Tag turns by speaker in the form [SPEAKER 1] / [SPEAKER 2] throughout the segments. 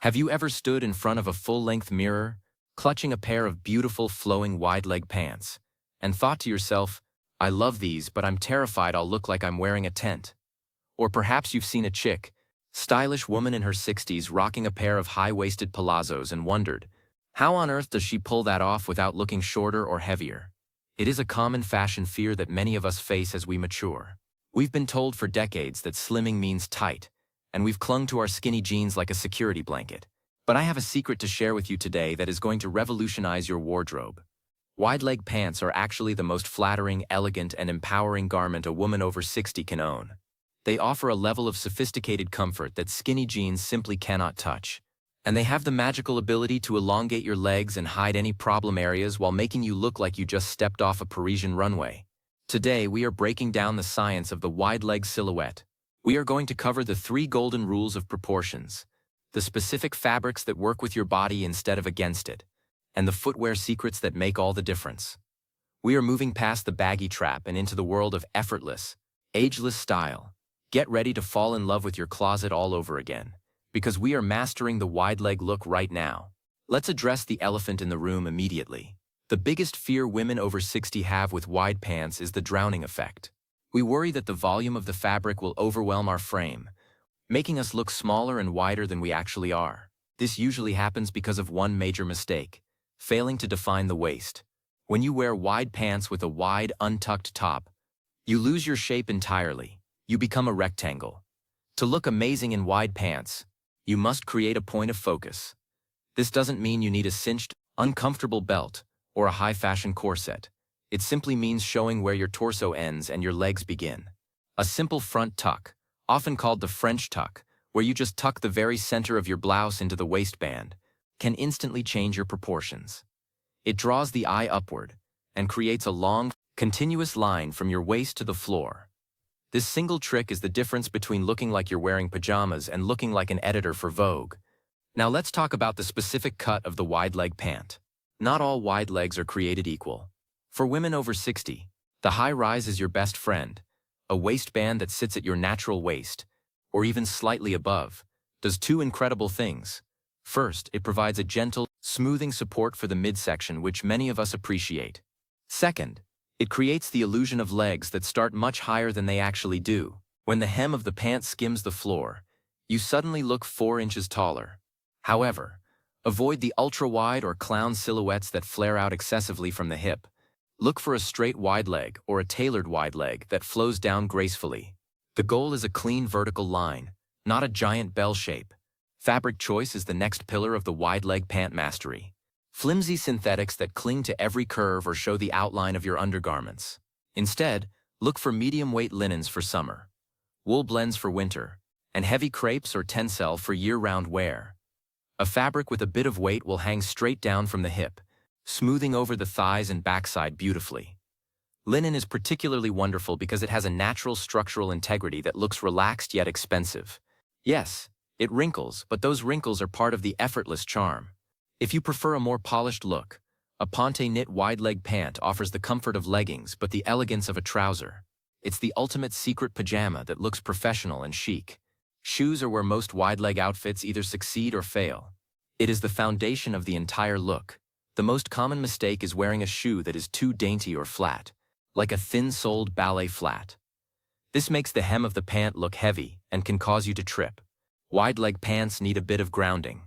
[SPEAKER 1] Have you ever stood in front of a full-length mirror, clutching a pair of beautiful flowing wide-leg pants, and thought to yourself, I love these, but I'm terrified I'll look like I'm wearing a tent? Or perhaps you've seen a chic, stylish woman in her 60s rocking a pair of high-waisted palazzos and wondered, how on earth does she pull that off without looking shorter or heavier? It is a common fashion fear that many of us face as we mature. We've been told for decades that slimming means tight, and we've clung to our skinny jeans like a security blanket. But I have a secret to share with you today that is going to revolutionize your wardrobe. Wide-leg pants are actually the most flattering, elegant, and empowering garment a woman over 60 can own. They offer a level of sophisticated comfort that skinny jeans simply cannot touch. And they have the magical ability to elongate your legs and hide any problem areas while making you look like you just stepped off a Parisian runway. Today, we are breaking down the science of the wide-leg silhouette. We are going to cover the 3 golden rules of proportions, the specific fabrics that work with your body instead of against it, and the footwear secrets that make all the difference. We are moving past the baggy trap and into the world of effortless, ageless style. Get ready to fall in love with your closet all over again, because we are mastering the wide-leg look right now. Let's address the elephant in the room immediately. The biggest fear women over 60 have with wide pants is the drowning effect. We worry that the volume of the fabric will overwhelm our frame, making us look smaller and wider than we actually are. This usually happens because of one major mistake: failing to define the waist. When you wear wide pants with a wide, untucked top, you lose your shape entirely. You become a rectangle. To look amazing in wide pants, you must create a point of focus. This doesn't mean you need a cinched, uncomfortable belt or a high-fashion corset. It simply means showing where your torso ends and your legs begin. A simple front tuck, often called the French tuck, where you just tuck the very center of your blouse into the waistband, can instantly change your proportions. It draws the eye upward and creates a long, continuous line from your waist to the floor. This single trick is the difference between looking like you're wearing pajamas and looking like an editor for Vogue. Now let's talk about the specific cut of the wide-leg pant. Not all wide legs are created equal. For women over 60, the high rise is your best friend. A waistband that sits at your natural waist, or even slightly above, does 2 incredible things. First, it provides a gentle, smoothing support for the midsection, which many of us appreciate. Second, it creates the illusion of legs that start much higher than they actually do. When the hem of the pant skims the floor, you suddenly look 4 inches taller. However, avoid the ultra-wide or clown silhouettes that flare out excessively from the hip. Look for a straight wide leg or a tailored wide leg that flows down gracefully. The goal is a clean vertical line, not a giant bell shape. Fabric choice is the next pillar of the wide-leg pant mastery. Flimsy synthetics that cling to every curve or show the outline of your undergarments. Instead, look for medium-weight linens for summer, wool blends for winter, and heavy crepes or tencel for year-round wear. A fabric with a bit of weight will hang straight down from the hip, smoothing over the thighs and backside beautifully. Linen is particularly wonderful because it has a natural structural integrity that looks relaxed yet expensive. Yes, it wrinkles, but those wrinkles are part of the effortless charm. If you prefer a more polished look, a ponte knit wide-leg pant offers the comfort of leggings but the elegance of a trouser. It's the ultimate secret pajama that looks professional and chic. Shoes are where most wide-leg outfits either succeed or fail. It is the foundation of the entire look. The most common mistake is wearing a shoe that is too dainty or flat, like a thin-soled ballet flat. This makes the hem of the pant look heavy and can cause you to trip. Wide-leg pants need a bit of grounding.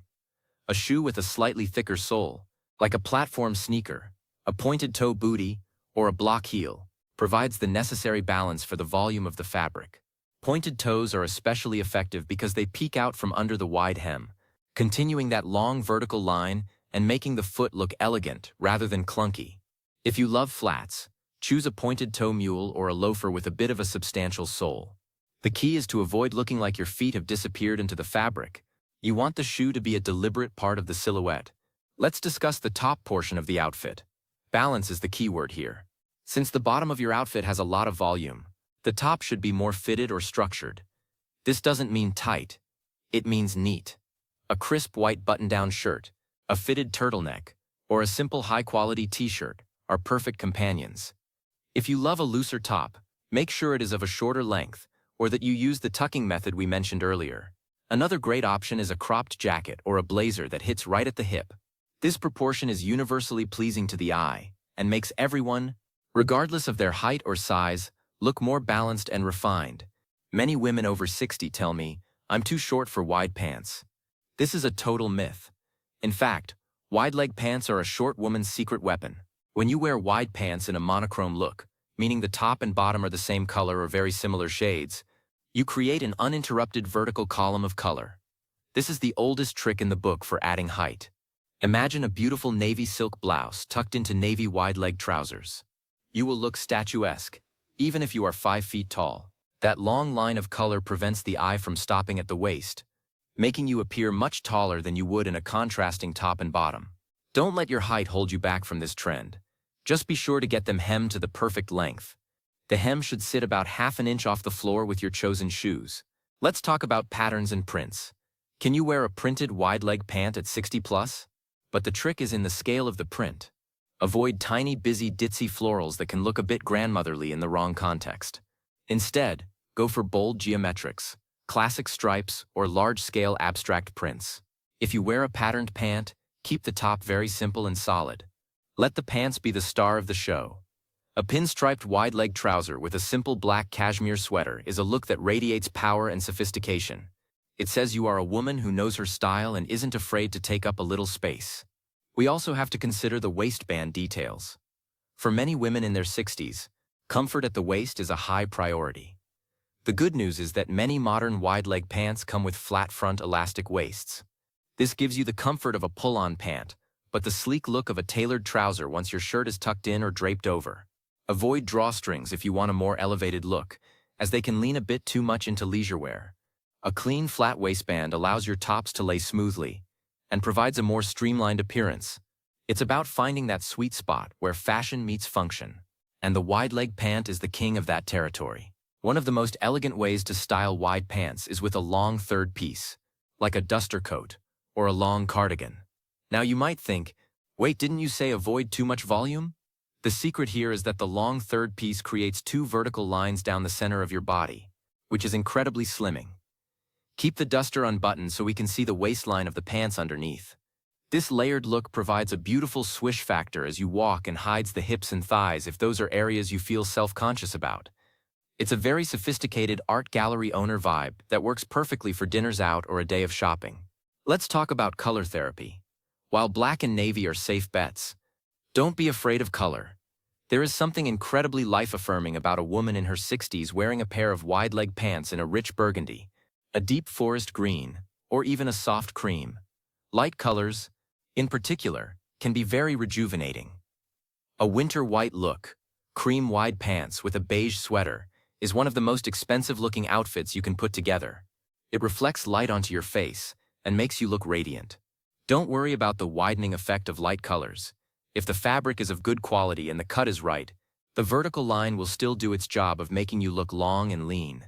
[SPEAKER 1] A shoe with a slightly thicker sole, like a platform sneaker, a pointed-toe bootie, or a block heel, provides the necessary balance for the volume of the fabric. Pointed toes are especially effective because they peek out from under the wide hem, continuing that long vertical line and making the foot look elegant rather than clunky. If you love flats, choose a pointed-toe mule or a loafer with a bit of a substantial sole. The key is to avoid looking like your feet have disappeared into the fabric. You want the shoe to be a deliberate part of the silhouette. Let's discuss the top portion of the outfit. Balance is the key word here. Since the bottom of your outfit has a lot of volume, the top should be more fitted or structured. This doesn't mean tight. It means neat. A crisp white button-down shirt, a fitted turtleneck, or a simple high-quality t-shirt are perfect companions. If you love a looser top, make sure it is of a shorter length or that you use the tucking method we mentioned earlier. Another great option is a cropped jacket or a blazer that hits right at the hip. This proportion is universally pleasing to the eye and makes everyone, regardless of their height or size, look more balanced and refined. Many women over 60 tell me, "I'm too short for wide pants." This is a total myth. In fact, wide leg pants are a short woman's secret weapon. When you wear wide pants in a monochrome look, meaning the top and bottom are the same color or very similar shades, you create an uninterrupted vertical column of color. This is the oldest trick in the book for adding height. Imagine a beautiful navy silk blouse tucked into navy wide-leg trousers. You will look statuesque, even if you are 5 feet tall. That long line of color prevents the eye from stopping at the waist, making you appear much taller than you would in a contrasting top and bottom. Don't let your height hold you back from this trend. Just be sure to get them hemmed to the perfect length. The hem should sit about half an inch off the floor with your chosen shoes. Let's talk about patterns and prints. Can you wear a printed wide-leg pant at 60 plus? But the trick is in the scale of the print. Avoid tiny, busy, ditzy florals that can look a bit grandmotherly in the wrong context. Instead, go for bold geometrics, classic stripes, or large-scale abstract prints. If you wear a patterned pant, keep the top very simple and solid. Let the pants be the star of the show. A pinstriped wide-leg trouser with a simple black cashmere sweater is a look that radiates power and sophistication. It says you are a woman who knows her style and isn't afraid to take up a little space. We also have to consider the waistband details. For many women in their 60s, comfort at the waist is a high priority. The good news is that many modern wide-leg pants come with flat front elastic waists. This gives you the comfort of a pull-on pant, but the sleek look of a tailored trouser once your shirt is tucked in or draped over. Avoid drawstrings if you want a more elevated look, as they can lean a bit too much into leisure wear. A clean, flat waistband allows your tops to lay smoothly and provides a more streamlined appearance. It's about finding that sweet spot where fashion meets function, and the wide-leg pant is the king of that territory. One of the most elegant ways to style wide pants is with a long third piece, like a duster coat or a long cardigan. Now you might think, wait, didn't you say avoid too much volume? The secret here is that the long third piece creates 2 vertical lines down the center of your body, which is incredibly slimming. Keep the duster unbuttoned so we can see the waistline of the pants underneath. This layered look provides a beautiful swish factor as you walk and hides the hips and thighs if those are areas you feel self-conscious about. It's a very sophisticated art gallery owner vibe that works perfectly for dinners out or a day of shopping. Let's talk about color therapy. While black and navy are safe bets, don't be afraid of color. There is something incredibly life-affirming about a woman in her 60s wearing a pair of wide-leg pants in a rich burgundy, a deep forest green, or even a soft cream. Light colors, in particular, can be very rejuvenating. A winter white look, cream wide pants with a beige sweater, is one of the most expensive-looking outfits you can put together. It reflects light onto your face and makes you look radiant. Don't worry about the widening effect of light colors. If the fabric is of good quality and the cut is right, the vertical line will still do its job of making you look long and lean.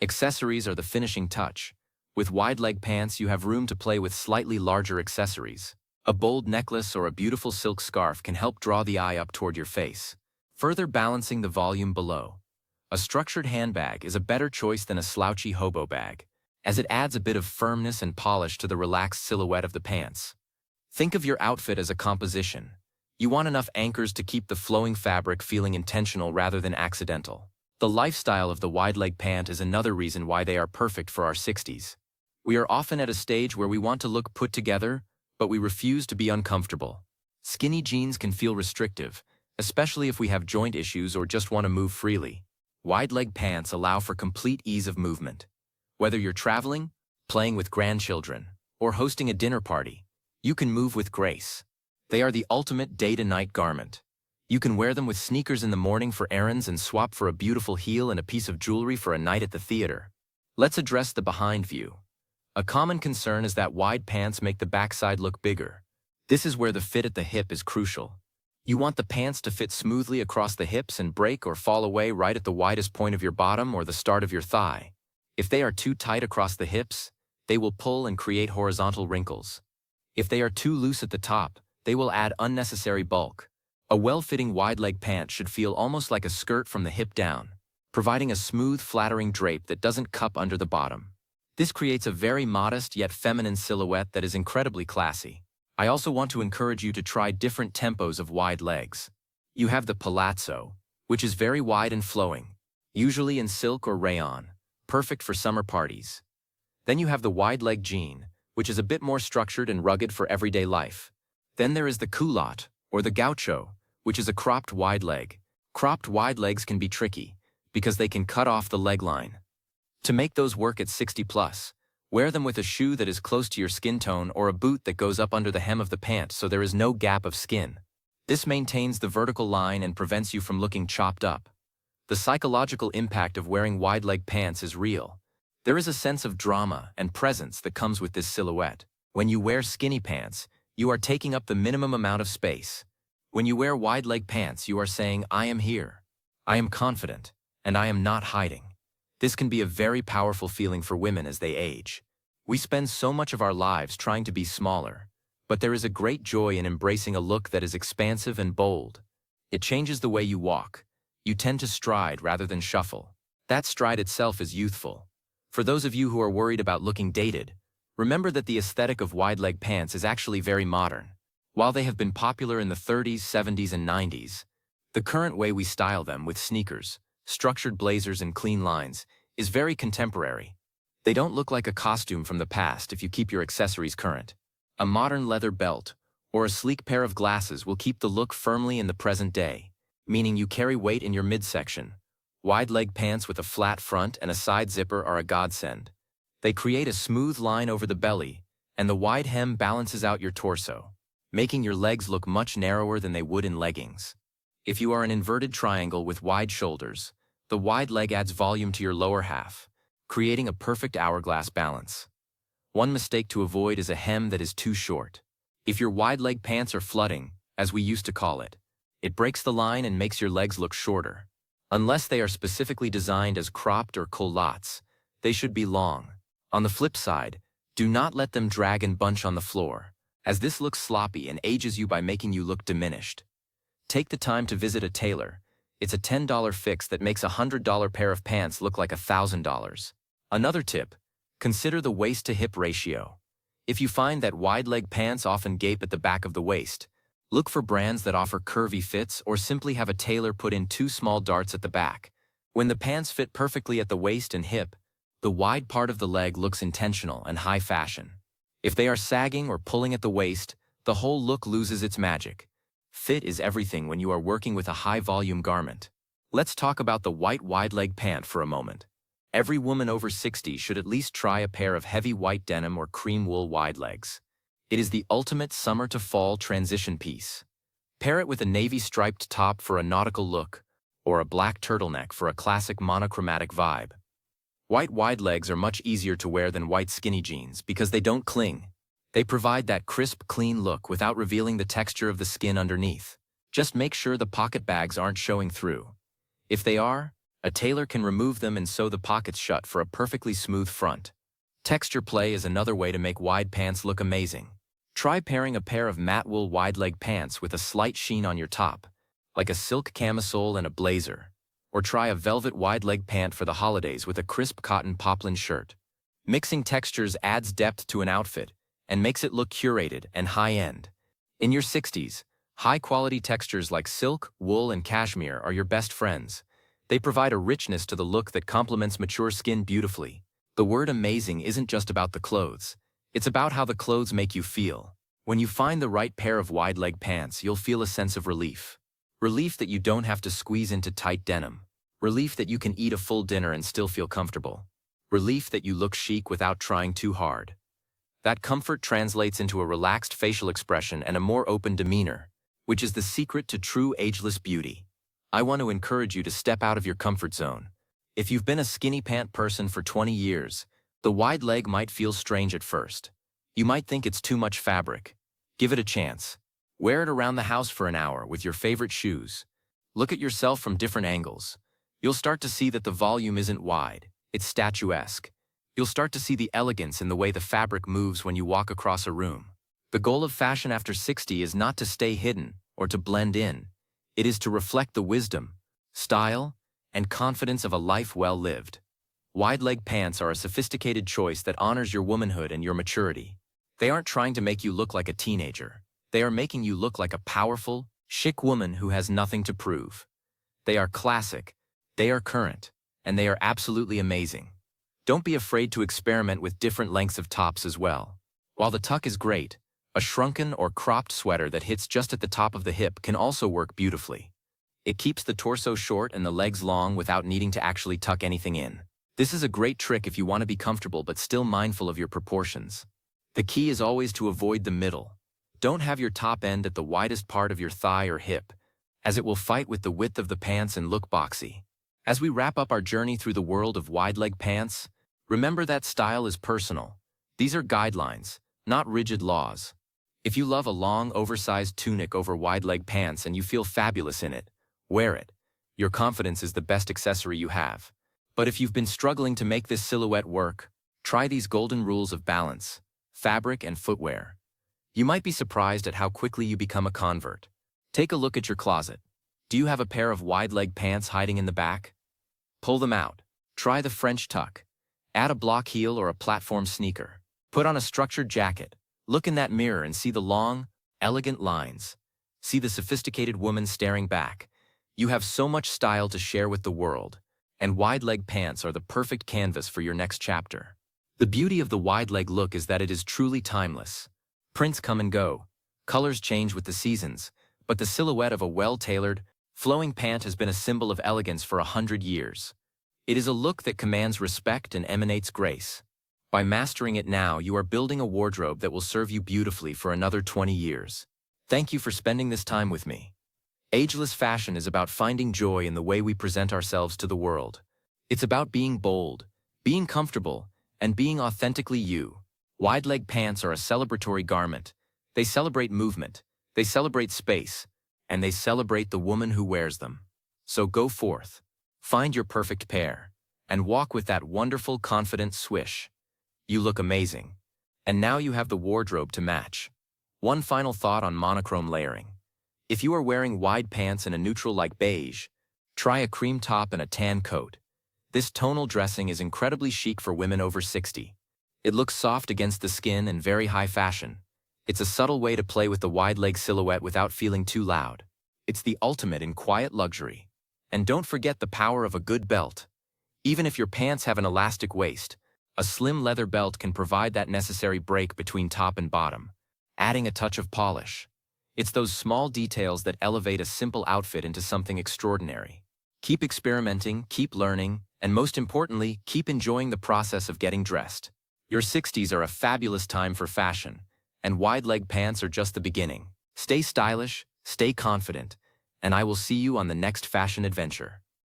[SPEAKER 1] Accessories are the finishing touch. With wide-leg pants, you have room to play with slightly larger accessories. A bold necklace or a beautiful silk scarf can help draw the eye up toward your face, further balancing the volume below. A structured handbag is a better choice than a slouchy hobo bag, as it adds a bit of firmness and polish to the relaxed silhouette of the pants. Think of your outfit as a composition. You want enough anchors to keep the flowing fabric feeling intentional rather than accidental. The lifestyle of the wide-leg pant is another reason why they are perfect for our 60s. We are often at a stage where we want to look put together, but we refuse to be uncomfortable. Skinny jeans can feel restrictive, especially if we have joint issues or just want to move freely. Wide-leg pants allow for complete ease of movement. Whether you're traveling, playing with grandchildren, or hosting a dinner party, you can move with grace. They are the ultimate day-to-night garment. You can wear them with sneakers in the morning for errands and swap for a beautiful heel and a piece of jewelry for a night at the theater. Let's address the behind view. A common concern is that wide pants make the backside look bigger. This is where the fit at the hip is crucial. You want the pants to fit smoothly across the hips and break or fall away right at the widest point of your bottom or the start of your thigh. If they are too tight across the hips, they will pull and create horizontal wrinkles. If they are too loose at the top, they will add unnecessary bulk. A well-fitting wide-leg pant should feel almost like a skirt from the hip down, providing a smooth, flattering drape that doesn't cup under the bottom. This creates a very modest yet feminine silhouette that is incredibly classy. I also want to encourage you to try different tempos of wide legs. You have the palazzo, which is very wide and flowing, usually in silk or rayon, perfect for summer parties. Then you have the wide leg jean, which is a bit more structured and rugged for everyday life. Then there is the culotte, or the gaucho, which is a cropped wide leg. Cropped wide legs can be tricky, because they can cut off the leg line. To make those work at 60 plus, wear them with a shoe that is close to your skin tone or a boot that goes up under the hem of the pant so there is no gap of skin. This maintains the vertical line and prevents you from looking chopped up. The psychological impact of wearing wide leg pants is real. There is a sense of drama and presence that comes with this silhouette. When you wear skinny pants, you are taking up the minimum amount of space. When you wear wide leg pants, you are saying, I am here. I am confident, and I am not hiding. This can be a very powerful feeling for women as they age. We spend so much of our lives trying to be smaller, but there is a great joy in embracing a look that is expansive and bold. It changes the way you walk. You tend to stride rather than shuffle. That stride itself is youthful. For those of you who are worried about looking dated, remember that the aesthetic of wide leg pants is actually very modern. While they have been popular in the 30s, 70s, and 90s, the current way we style them with sneakers, structured blazers, and clean lines is very contemporary. They don't look like a costume from the past if you keep your accessories current. A modern leather belt or a sleek pair of glasses will keep the look firmly in the present day, meaning you carry weight in your midsection. Wide leg pants with a flat front and a side zipper are a godsend. They create a smooth line over the belly, and the wide hem balances out your torso, making your legs look much narrower than they would in leggings. If you are an inverted triangle with wide shoulders, the wide leg adds volume to your lower half, creating a perfect hourglass balance. One mistake to avoid is a hem that is too short. If your wide leg pants are flooding, as we used to call it, it breaks the line and makes your legs look shorter. Unless they are specifically designed as cropped or culottes, they should be long. On the flip side, do not let them drag and bunch on the floor, as this looks sloppy and ages you by making you look diminished. Take the time to visit a tailor. It's a $10 fix that makes a $100 pair of pants look like $1,000. Another tip, consider the waist-to-hip ratio. If you find that wide leg pants often gape at the back of the waist, look for brands that offer curvy fits or simply have a tailor put in 2 small darts at the back. When the pants fit perfectly at the waist and hip, the wide part of the leg looks intentional and high fashion. If they are sagging or pulling at the waist, the whole look loses its magic. Fit is everything when you are working with a high-volume garment. Let's talk about the white wide leg pant for a moment. Every woman over 60 should at least try a pair of heavy white denim or cream wool wide legs. It is the ultimate summer to fall transition piece. Pair it with a navy striped top for a nautical look, or a black turtleneck for a classic monochromatic vibe. White wide legs are much easier to wear than white skinny jeans because they don't cling. They provide that crisp, clean look without revealing the texture of the skin underneath. Just make sure the pocket bags aren't showing through. If they are, a tailor can remove them and sew the pockets shut for a perfectly smooth front. Texture play is another way to make wide pants look amazing. Try pairing a pair of matte wool wide leg pants with a slight sheen on your top, like a silk camisole and a blazer. Or try a velvet wide leg pant for the holidays with a crisp cotton poplin shirt. Mixing textures adds depth to an outfit and makes it look curated and high-end. In your 60s, high-quality textures like silk, wool, and cashmere are your best friends. They provide a richness to the look that complements mature skin beautifully. The word amazing isn't just about the clothes. It's about how the clothes make you feel. When you find the right pair of wide leg pants, you'll feel a sense of relief. Relief that you don't have to squeeze into tight denim. Relief that you can eat a full dinner and still feel comfortable. Relief that you look chic without trying too hard. That comfort translates into a relaxed facial expression and a more open demeanor, which is the secret to true ageless beauty. I want to encourage you to step out of your comfort zone. If you've been a skinny pant person for 20 years, the wide leg might feel strange at first. You might think it's too much fabric. Give it a chance. Wear it around the house for an hour with your favorite shoes. Look at yourself from different angles. You'll start to see that the volume isn't wide, it's statuesque. You'll start to see the elegance in the way the fabric moves when you walk across a room. The goal of fashion after 60 is not to stay hidden or to blend in. It is to reflect the wisdom, style, and confidence of a life well lived. Wide-leg pants are a sophisticated choice that honors your womanhood and your maturity. They aren't trying to make you look like a teenager. They are making you look like a powerful, chic woman who has nothing to prove. They are classic, they are current, and they are absolutely amazing. Don't be afraid to experiment with different lengths of tops as well. While the tuck is great, a shrunken or cropped sweater that hits just at the top of the hip can also work beautifully. It keeps the torso short and the legs long without needing to actually tuck anything in. This is a great trick if you want to be comfortable but still mindful of your proportions. The key is always to avoid the middle. Don't have your top end at the widest part of your thigh or hip, as it will fight with the width of the pants and look boxy. As we wrap up our journey through the world of wide-leg pants, remember that style is personal. These are guidelines, not rigid laws. If you love a long, oversized tunic over wide-leg pants and you feel fabulous in it, wear it. Your confidence is the best accessory you have. But if you've been struggling to make this silhouette work, try these golden rules of balance, fabric and footwear. You might be surprised at how quickly you become a convert. Take a look at your closet. Do you have a pair of wide-leg pants hiding in the back? Pull them out. Try the French tuck. Add a block heel or a platform sneaker. Put on a structured jacket. Look in that mirror and see the long, elegant lines. See the sophisticated woman staring back. You have so much style to share with the world, and wide-leg pants are the perfect canvas for your next chapter. The beauty of the wide-leg look is that it is truly timeless. Prints come and go. Colors change with the seasons, but the silhouette of a well-tailored, flowing pant has been a symbol of elegance for 100 years. It is a look that commands respect and emanates grace. By mastering it now, you are building a wardrobe that will serve you beautifully for another 20 years. Thank you for spending this time with me. Ageless fashion is about finding joy in the way we present ourselves to the world. It's about being bold, being comfortable, and being authentically you. Wide-leg pants are a celebratory garment. They celebrate movement, they celebrate space, and they celebrate the woman who wears them. So go forth, find your perfect pair, and walk with that wonderful, confident swish. You look amazing. And now you have the wardrobe to match. One final thought on monochrome layering. If you are wearing wide pants in a neutral like beige, try a cream top and a tan coat. This tonal dressing is incredibly chic for women over 60. It looks soft against the skin and very high fashion. It's a subtle way to play with the wide leg silhouette without feeling too loud. It's the ultimate in quiet luxury. And don't forget the power of a good belt. Even if your pants have an elastic waist, a slim leather belt can provide that necessary break between top and bottom, adding a touch of polish. It's those small details that elevate a simple outfit into something extraordinary. Keep experimenting, keep learning, and most importantly, keep enjoying the process of getting dressed. Your 60s are a fabulous time for fashion, and wide-leg pants are just the beginning. Stay stylish, stay confident, and I will see you on the next fashion adventure.